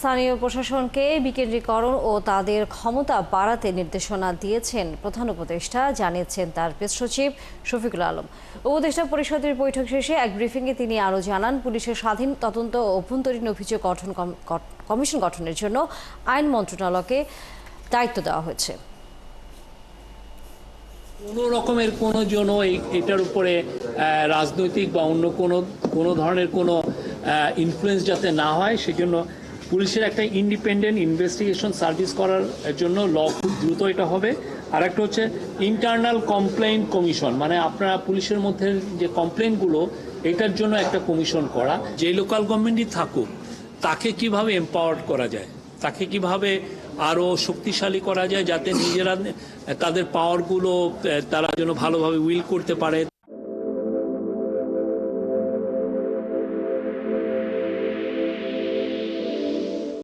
স্থানীয় প্রশাসনকে বিকেন্দ্রীকরণ ও তাদের ক্ষমতা বাড়াতে নির্দেশনা দিয়েছেন প্রধান উপদেষ্টা, জানিয়েছেন তার প্রেস সচিব শফিকুল আলম। উপদেষ্টা পরিষদের বৈঠক শেষে এক ব্রিফিংয়ে তিনি আরও জানান, পুলিশের স্বাধীন তদন্ত ও অভ্যন্তরীণ অভিযোগ কমিশন গঠনের জন্য আইন মন্ত্রণালয়কে দায়িত্ব দেওয়া হয়েছে। কোনো রকমের কোনো জন্য এটার উপরে রাজনৈতিক বা অন্য কোনো ধরনের কোনো ইনফ্লুয়েন্স যাতে না হয়, সেজন্য পুলিশের একটা ইন্ডিপেন্ডেন্ট ইনভেস্টিগেশন সার্ভিস করার জন্য খুব দ্রুত এটা হবে। আর একটা হচ্ছে ইন্টারনাল কমপ্লেইন কমিশন, মানে আপনারা পুলিশের মধ্যে যে কমপ্লেইনগুলো, এটার জন্য একটা কমিশন করা। যে লোকাল গভর্নমেন্টই থাকুক, তাকে কিভাবে এম্পাওয়ার্ড করা যায়, তাকে কিভাবে আরও শক্তিশালী করা যায়, যাতে নিজেরা তাদের পাওয়ারগুলো তারা যেন ভালোভাবে উইল করতে পারে,